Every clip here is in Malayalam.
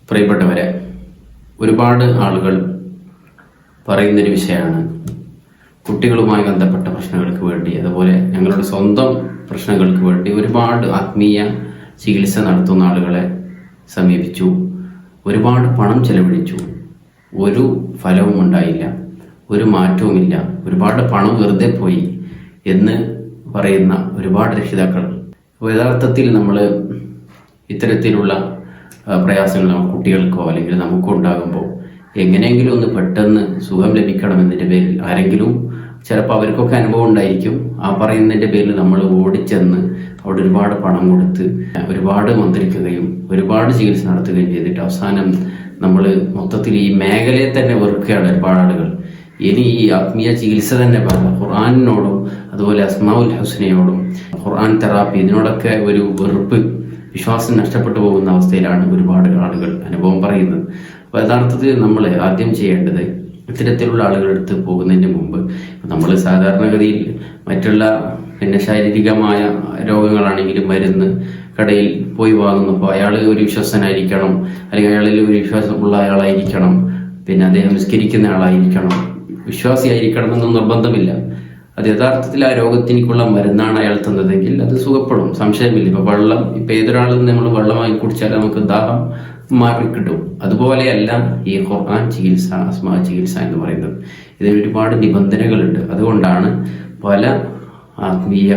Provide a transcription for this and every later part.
പ്രിയപ്പെട്ടവരെ, ഒരുപാട് ആളുകൾ പറയുന്നൊരു വിഷയമാണ് കുട്ടികളുമായി ബന്ധപ്പെട്ട പ്രശ്നങ്ങൾക്ക് വേണ്ടി, അതുപോലെ ഞങ്ങളുടെ സ്വന്തം പ്രശ്നങ്ങൾക്ക് വേണ്ടി ഒരുപാട് ആത്മീയ ചികിത്സ നടത്തുന്ന ആളുകളെ സമീപിച്ചു, ഒരുപാട് പണം ചെലവഴിച്ചു, ഒരു ഫലവും ഉണ്ടായില്ല, ഒരു മാറ്റവുമില്ല, ഒരുപാട് പണം വെറുതെ പോയി എന്ന് പറയുന്ന ഒരുപാട് രക്ഷിതാക്കൾ. അപ്പോൾ യഥാർത്ഥത്തിൽ നമ്മൾ ഇത്തരത്തിലുള്ള പ്രയാസങ്ങൾ കുട്ടികൾക്കോ അല്ലെങ്കിൽ നമുക്കോ ഉണ്ടാകുമ്പോൾ എങ്ങനെയെങ്കിലും ഒന്ന് പെട്ടെന്ന് സുഖം ലഭിക്കണമെന്നതിൻ്റെ പേരിൽ ആരെങ്കിലും ചിലപ്പോൾ അവർക്കൊക്കെ അനുഭവം ഉണ്ടായിരിക്കും, ആ പറയുന്നതിൻ്റെ പേരിൽ നമ്മൾ ഓടിച്ചെന്ന് അവിടെ ഒരുപാട് പണം കൊടുത്ത് ഒരുപാട് മന്ത്രിക്കുകയും ഒരുപാട് ചികിത്സ നടത്തുകയും ചെയ്തിട്ട് അവസാനം നമ്മൾ മൊത്തത്തിൽ ഈ മേഖലയെ തന്നെ വെറുക്കുകയാണ് ഒരുപാട് ആളുകൾ. ഇനി ഈ ആത്മീയ ചികിത്സ തന്നെ ഖുർആനിനോടും അതുപോലെ അസ്മാഉൽ ഹുസ്നയോടും ഖുർആൻ തെറാപ്പി ഇതിനോടൊക്കെ ഒരു വെറുപ്പ്, വിശ്വാസം നഷ്ടപ്പെട്ടു പോകുന്ന അവസ്ഥയിലാണ് ഒരുപാട് ആളുകൾ അനുഭവം പറയുന്നത്. അപ്പോൾ യഥാർത്ഥത്തിൽ നമ്മൾ ആദ്യം ചെയ്യേണ്ടത് ഇത്തരത്തിലുള്ള ആളുകളുടെ അടുത്ത് പോകുന്നതിന് മുമ്പ് നമ്മൾ സാധാരണഗതിയിൽ മറ്റുള്ള ശാരീരികമായ രോഗങ്ങളാണെങ്കിലും മരുന്ന് കടയിൽ പോയി വാങ്ങുന്നപ്പോൾ അയാൾ ഒരു വിശ്വസനായിരിക്കണം, അല്ലെങ്കിൽ അയാളിൽ ഒരു വിശ്വാസമുള്ള ആളായിരിക്കണം, പിന്നെ അദ്ദേഹം നിസ്കരിക്കുന്ന ആളായിരിക്കണം, വിശ്വാസിയായിരിക്കണം എന്നൊന്നും നിർബന്ധമില്ല. അത് യഥാർത്ഥത്തിൽ ആ രോഗത്തിനുള്ള മരുന്നാണ് അയാൾ തന്നതെങ്കിൽ അത് സുഖപ്പെടും, സംശയമില്ല. ഇപ്പൊ ഏതൊരാളും നമ്മൾ വെള്ളമായി കുടിച്ചാൽ നമുക്ക് ദാഹം മാറിക്കിട്ടും. അതുപോലെയല്ല ഈ ഖുർആൻ ചികിത്സ, അസ്മാ ചികിത്സ എന്ന് പറയുന്നത്. ഇതിന് ഒരുപാട് നിബന്ധനകളുണ്ട്. അതുകൊണ്ടാണ് പല ആത്മീയ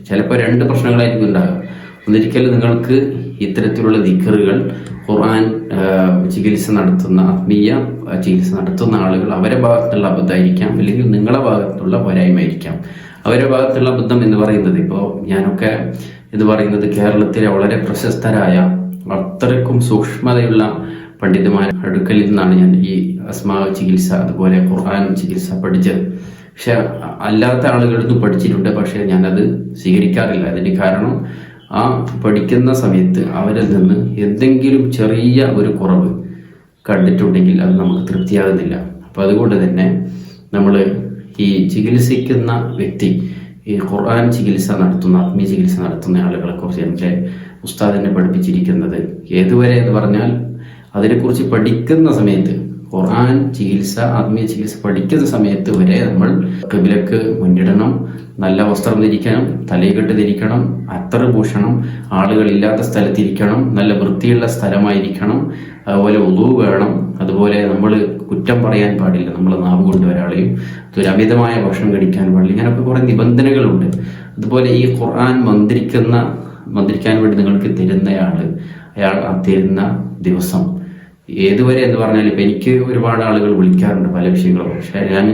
ചിലപ്പോൾ രണ്ട് പ്രശ്നങ്ങളായിരിക്കും ഉണ്ടാകുക. ഒന്നിരിക്കലും നിങ്ങൾക്ക് ഇത്തരത്തിലുള്ള ദിക്റുകൾ ഖുർആൻ ചികിത്സ നടത്തുന്ന ആത്മീയ ചികിത്സ നടത്തുന്ന ആളുകൾ അവരെ ഭാഗത്തുള്ള അബദ്ധമായിരിക്കാം, അല്ലെങ്കിൽ നിങ്ങളുടെ ഭാഗത്തുള്ള പോരായ്മയായിരിക്കാം. അവരുടെ ഭാഗത്തുള്ള അബദ്ധം എന്ന് പറയുന്നത്, ഇപ്പോൾ ഞാനൊക്കെ എന്ന് പറയുന്നത് കേരളത്തിലെ വളരെ പ്രശസ്തരായ അത്രയ്ക്കും സൂക്ഷ്മതയുള്ള പണ്ഡിതന്മാരുടെ അടുക്കലിൽ നിന്നാണ് ഞാൻ ഈ അസ്മാ ചികിത്സ അതുപോലെ ഖുർആൻ ചികിത്സ പഠിച്ചത്. പക്ഷെ അല്ലാത്ത ആളുകളൊന്നും പഠിച്ചിട്ടുണ്ട്, പക്ഷെ ഞാനത് സ്വീകരിക്കാറില്ല. അതിന് കാരണം ആ പഠിക്കുന്ന സമയത്ത് അവരിൽ നിന്ന് എന്തെങ്കിലും ചെറിയ ഒരു കുറവ് കണ്ടിട്ടുണ്ടെങ്കിൽ അത് നമുക്ക് തൃപ്തിയാകുന്നില്ല. അപ്പോൾ അതുകൊണ്ട് തന്നെ നമ്മൾ ഈ ചികിത്സിക്കുന്ന വ്യക്തി, ഈ ഖുർആൻ ചികിത്സ നടത്തുന്ന ആത്മീയ ചികിത്സ നടത്തുന്ന ആളുകളെ കുറിച്ച് എൻ്റെ ഉസ്താദിനെ പഠിപ്പിച്ചിരിക്കുന്നത് ഏതുവരെ എന്ന് പറഞ്ഞാൽ, അതിനെക്കുറിച്ച് പഠിക്കുന്ന സമയത്ത് ഖുർആൻ ചികിത്സ ആത്മീയ ചികിത്സ പഠിക്കുന്ന സമയത്ത് വരെ നമ്മൾ ഖിബ്ലക്ക് മുന്നിടണം, നല്ല വസ്ത്രം ധരിക്കണം, തലയെക്കെട്ട് ധരിക്കണം, അത്തറ് പൂശണം, ആളുകളില്ലാത്ത സ്ഥലത്തിരിക്കണം, നല്ല വൃത്തിയുള്ള സ്ഥലമായിരിക്കണം, അതുപോലെ ഉളൂ വേണം, അതുപോലെ നമ്മൾ കുറ്റം പറയാൻ പാടില്ല, നമ്മൾ നാവ് കൊണ്ട് ഒരാളെയും, ഒരു അമിതമായ ഭക്ഷണം കഴിക്കാൻ പാടില്ല. ഇങ്ങനെയൊക്കെ കുറെ നിബന്ധനകളുണ്ട്. അതുപോലെ ഈ ഖുർആൻ മന്ത്രിക്കാൻ വേണ്ടി നിങ്ങൾക്ക് അയാൾ തരുന്ന ദിവസം ഏതുവരെ എന്ന് പറഞ്ഞാൽ, ഇപ്പം എനിക്ക് ഒരുപാട് ആളുകൾ വിളിക്കാറുണ്ട് പല വിഷയങ്ങളും. പക്ഷേ ഞാൻ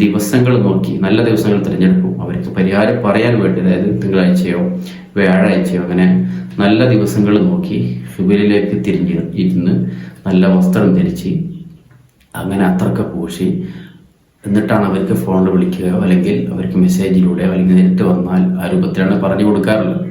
ദിവസങ്ങൾ നോക്കി നല്ല ദിവസങ്ങൾ തിരഞ്ഞെടുക്കും അവർക്ക് പരിഹാരം പറയാൻ വേണ്ടി. അതായത് തിങ്കളാഴ്ചയോ വ്യാഴാഴ്ചയോ അങ്ങനെ നല്ല ദിവസങ്ങൾ നോക്കി ഖിബിലയിലേക്ക് ഇരുന്ന് നല്ല വസ്ത്രം ധരിച്ച് അങ്ങനെ അത്രക്കെ പൂശി എന്നിട്ടാണ് അവർക്ക് ഫോണിൽ വിളിക്കുകയോ അല്ലെങ്കിൽ അവർക്ക് മെസ്സേജിലൂടെ അല്ലെങ്കിൽ നേരിട്ട് വന്നാൽ ആ രൂപത്തിലാണ് പറഞ്ഞു കൊടുക്കാറുള്ളത്.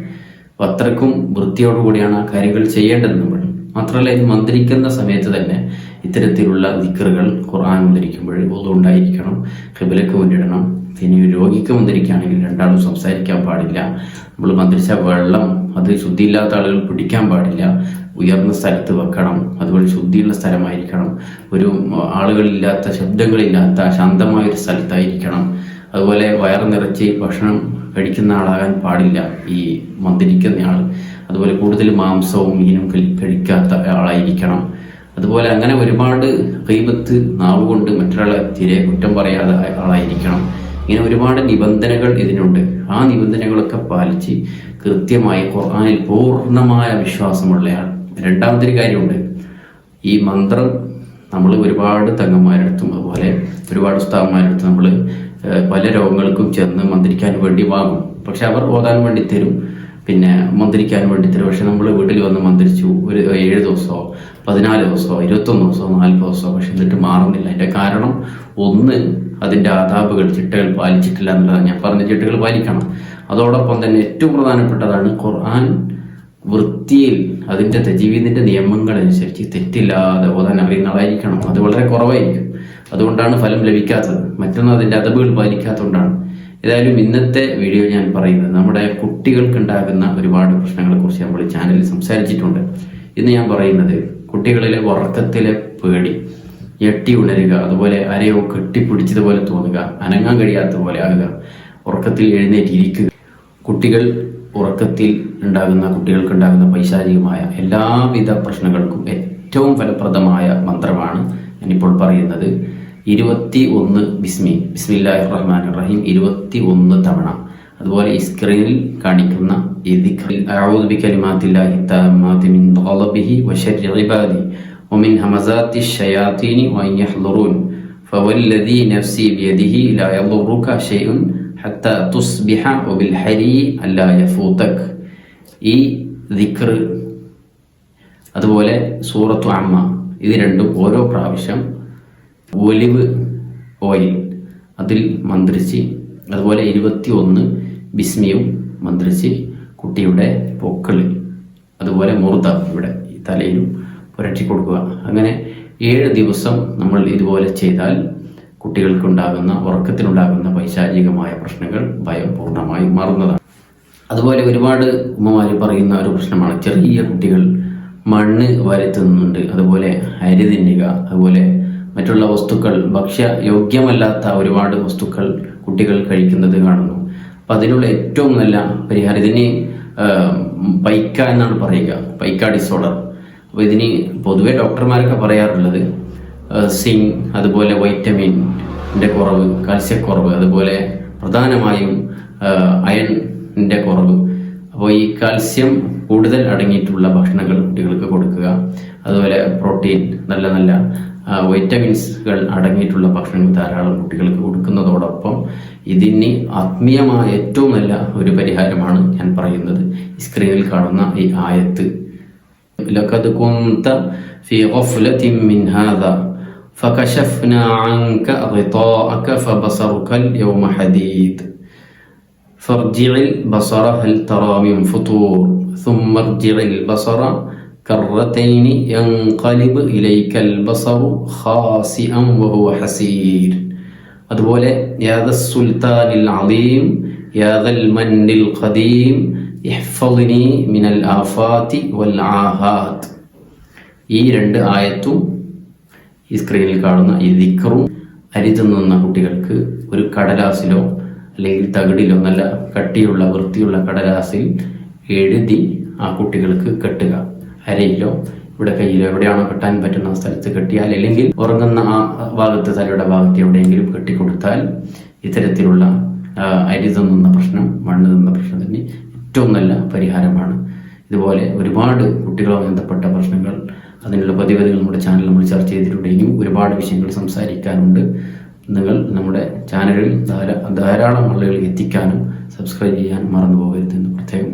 അപ്പോൾ അത്രക്കും വൃത്തിയോടുകൂടിയാണ് ആ കാര്യങ്ങൾ ചെയ്യേണ്ടത് നമ്മൾ. മാത്രമല്ല, ഇത് മന്ത്രിക്കുന്ന സമയത്ത് തന്നെ ഇത്തരത്തിലുള്ള ദിക്റുകൾ ഖുർആൻ മന്ത്രിക്കുമ്പോൾ ഒന്നും ഉണ്ടായിരിക്കണം, ഖിബ്ലക്ക് മുന്നിടണം. പിന്നെ രോഗിക്ക് മന്ത്രിക്കുകയാണെങ്കിൽ രണ്ടാളും സംസാരിക്കാൻ പാടില്ല. നമ്മൾ മന്ത്രിച്ച വെള്ളം അത് ശുദ്ധിയില്ലാത്ത ആളുകൾ പിടിക്കാൻ പാടില്ല, ഉയർന്ന സ്ഥലത്ത് വെക്കണം, അതുപോലെ ശുദ്ധിയുള്ള സ്ഥലമായിരിക്കണം, ഒരു ആളുകളില്ലാത്ത ശബ്ദങ്ങളില്ലാത്ത ശാന്തമായൊരു സ്ഥലത്തായിരിക്കണം. അതുപോലെ വയറ് നിറച്ച് ഭക്ഷണം കഴിക്കുന്ന ആളാകാൻ പാടില്ല ഈ മന്ത്രിക്കുന്ന ആൾ. അതുപോലെ കൂടുതൽ മാംസവും മീനും കഴിക്കാത്ത ആളായിരിക്കണം. അതുപോലെ അങ്ങനെ ഒരുപാട് ഗീബത്ത് നാവ് കൊണ്ട് മറ്റൊരാളെ തീരെ കുറ്റം പറയാതെ ആളായിരിക്കണം. ഇങ്ങനെ ഒരുപാട് നിബന്ധനകൾ ഇതിനുണ്ട്. ആ നിബന്ധനകളൊക്കെ പാലിച്ച് കൃത്യമായി ഖുർആനിൽ പൂർണ്ണമായ വിശ്വാസമുള്ളയാൾ. രണ്ടാമതൊരു കാര്യമുണ്ട്, ഈ മന്ത്രം നമ്മൾ ഒരുപാട് തങ്ങന്മാരടുത്തും അതുപോലെ ഒരുപാട് ഉസ്താദന്മാരടുത്തും നമ്മൾ പല രോഗങ്ങൾക്കും ചെന്ന് മന്ത്രിക്കാൻ വേണ്ടി വാങ്ങും. പക്ഷെ അവർ ഓതാൻ വേണ്ടി തരും, പിന്നെ മന്ത്രിക്കാൻ വേണ്ടി തരും. പക്ഷെ നമ്മൾ വീട്ടിൽ വന്ന് മന്ത്രിച്ചു ഒരു 7 ദിവസമോ 14 ദിവസമോ 21 ദിവസമോ 40 ദിവസമോ, പക്ഷെ എന്നിട്ട് മാറുന്നില്ല. അതിൻ്റെ കാരണം ഒന്ന്, അതിൻ്റെ ആദാബുകൾ ചിട്ടകൾ പാലിച്ചിട്ടില്ല എന്നുള്ളതാണ്. ഞാൻ പറഞ്ഞ ചിട്ടകൾ പാലിക്കണം. അതോടൊപ്പം തന്നെ ഏറ്റവും പ്രധാനപ്പെട്ടതാണ് ഖുർആൻ വൃത്തിയിൽ അതിൻ്റെ തജ്വീദിൻ്റെ നിയമങ്ങളനുസരിച്ച് തെറ്റില്ലാതെ ഓതാൻ അറിയുന്ന ആളായിരിക്കണം. അത് വളരെ കുറവായിരിക്കും. അതുകൊണ്ടാണ് ഫലം ലഭിക്കാത്തത്. മറ്റൊന്ന് അതിൻ്റെ അദബുകൾ പാലിക്കാത്തതുകൊണ്ടാണ്. ഏതായാലും ഇന്നത്തെ വീഡിയോ ഞാൻ പറയുന്നത് നമ്മുടെ കുട്ടികൾക്ക് ഉണ്ടാകുന്ന ഒരുപാട് പ്രശ്നങ്ങളെ കുറിച്ച് നമ്മൾ ചാനലിൽ സംസാരിച്ചിട്ടുണ്ട്. ഇന്ന് ഞാൻ പറയുന്നത് കുട്ടികളിലെ ഉറക്കത്തിലെ പേടി, ഞെട്ടി ഉണരുക, അതുപോലെ ആരെയോ കെട്ടിപ്പിടിച്ചതുപോലെ തോന്നുക, അനങ്ങാൻ കഴിയാത്ത പോലെ ആകുക, ഉറക്കത്തിൽ എഴുന്നേറ്റിരിക്കുക. കുട്ടികൾക്കുണ്ടാകുന്ന പൈശാചികമായ എല്ലാവിധ പ്രശ്നങ്ങൾക്കും ഏറ്റവും ഫലപ്രദമായ മന്ത്രമാണ് ഞാനിപ്പോൾ പറയുന്നത്. 21 ബിസ്മില്ലാഹിർ റഹ്മാനിർ റഹീം 21 തവണ. അതുപോലെ ഈ സ്ക്രീനിൽ കാണിക്കുന്ന ഈ ദിക്ർ, അഊദു ബികലിമാത്തില്ലാഹി തമ്മാതി മിൻ ഗളബിഹി വശർരി ഇബാദി വമിൻ ഹമസാത്തി ശയാത്തീനി വഅൻ യഹ്ളുറൂൻ ഫവല്ലദി നഫ്സി ബിയദിഹി ലാ യദുറുക ശൈഉൻ ഹത്താ തുസ്ബിഹ വബിൽ ഹരി അല്ലാ യഫൂതക്. ഈ ദിക്ർ, അതുപോലെ സൂറത്തു അമ്മ, ഇത് രണ്ടും ഓരോ പ്രാവശ്യം ഒലിവ് ഓയിൽ അതിൽ മന്ത്രിച്ച്, അതുപോലെ 21 ബിസ്മിയും മന്ത്രിച്ച് കുട്ടിയുടെ പൊക്കിളിൽ, അതുപോലെ മുറുത ഇവിടെ തലയിലും പുരട്ടി കൊടുക്കുക. അങ്ങനെ 7 ദിവസം നമ്മൾ ഇതുപോലെ ചെയ്താൽ ഉറക്കത്തിനുണ്ടാകുന്ന പൈശാചികമായ പ്രശ്നങ്ങൾ ഭയം പൂർണ്ണമായി മാറുന്നതാണ്. അതുപോലെ ഒരുപാട് ഉമ്മമാർ പറയുന്ന ഒരു പ്രശ്നമാണ്, ചെറിയ കുട്ടികൾ മണ്ണ് വാരിത്തുന്നുണ്ട്, അതുപോലെ അരി തിന്നുക, അതുപോലെ മറ്റുള്ള വസ്തുക്കൾ, ഭക്ഷ്യയോഗ്യമല്ലാത്ത ഒരുപാട് വസ്തുക്കൾ കുട്ടികൾ കഴിക്കുന്നത് കാണുന്നു. അപ്പം അതിനുള്ള ഏറ്റവും നല്ല പരിഹാരം, ഇതിന് പൈക്ക എന്നാണ് പറയുക, പൈക്ക ഡിസോർഡർ. അപ്പോൾ ഇതിന് പൊതുവെ ഡോക്ടർമാരൊക്കെ പറയാറുള്ളത് സിങ്ക്, അതുപോലെ വൈറ്റമിൻ്റെ കുറവ്, കാൽസ്യക്കുറവ്, അതുപോലെ പ്രധാനമായും അയണിൻ്റെ കുറവ്. അപ്പോൾ ഈ കാൽസ്യം കൂടുതൽ അടങ്ങിയിട്ടുള്ള ഭക്ഷണങ്ങൾ കുട്ടികൾക്ക് കൊടുക്കുക, അതുപോലെ പ്രോട്ടീൻ, നല്ല നല്ല വൈറ്റമിൻസുകൾ അടങ്ങിയിട്ടുള്ള ഭക്ഷണങ്ങൾ ധാരാളം കുട്ടികൾക്ക് കൊടുക്കുന്നതോടൊപ്പം ഇതിന് ആത്മീയമായ ഏറ്റവും നല്ല ഒരു പരിഹാരമാണ് ഞാൻ പറയുന്നത്. സ്ക്രീനിൽ കാണുന്ന ഈ ആയത്ത്, ലഖദ് കുന്ത ഫീ ഗഫ്ലത്തിൻ മിൻ ഹാദാ ഫകശഫ്നാ അൻക ഗിതാഅക ഫബസറുക യൗമ ഹദീദ് ഫർജിഇൽ ബസറ ഹൽ തറാ മിൻ ഫുതൂർ ثم ارجع البصر كرتين ينقلب إليك البصر خاسئا وهو حسير. അതുപോലെ يا ذا السلطان العظيم يا ذا المن القديم احفظني من الآفات والعاهات. ഈ 2 ആയത്തും ഈ സ്ക്രീനിൽ കാണുന്ന ഈ ദിക്റും അരി തിന്നുന്ന കുട്ടികൾക്ക് ഒരു കടലാസിലോ അല്ലെങ്കിൽ തകിടിലോ, നല്ല കട്ടിയുള്ള വൃത്തിയുള്ള കടലാസിൽ എഴുതി ആ കുട്ടികൾക്ക് കെട്ടുക. അരയിലോ ഇവിടെ കയ്യിലോ എവിടെയാണോ കെട്ടാൻ പറ്റുന്ന സ്ഥലത്ത് കെട്ടിയാൽ, അല്ലെങ്കിൽ ഉറങ്ങുന്ന ആ ഭാഗത്ത്, തലയുടെ ഭാഗത്ത് എവിടെയെങ്കിലും കെട്ടിക്കൊടുത്താൽ ഇത്തരത്തിലുള്ള അരി തിന്നുന്ന പ്രശ്നം, മണ്ണ് തിന്നുന്ന പ്രശ്നത്തിന് ഏറ്റവും നല്ല പരിഹാരമാണ്. ഇതുപോലെ ഒരുപാട് കുട്ടികളുമായി ബന്ധപ്പെട്ട പ്രശ്നങ്ങൾ, അതിനുള്ള പതിവുകൾ നമ്മുടെ ചാനൽ നമ്മൾ ചർച്ച ചെയ്തിട്ടുണ്ട്. ഇനിയും ഒരുപാട് വിഷയങ്ങൾ സംസാരിക്കാനുണ്ട്. നിങ്ങൾ നമ്മുടെ ചാനലിൽ ധാരാളം ആളുകളിൽ എത്തിക്കാനും സബ്സ്ക്രൈബ് ചെയ്യാൻ മറന്നു പോകരുതെന്ന് പ്രത്യേകം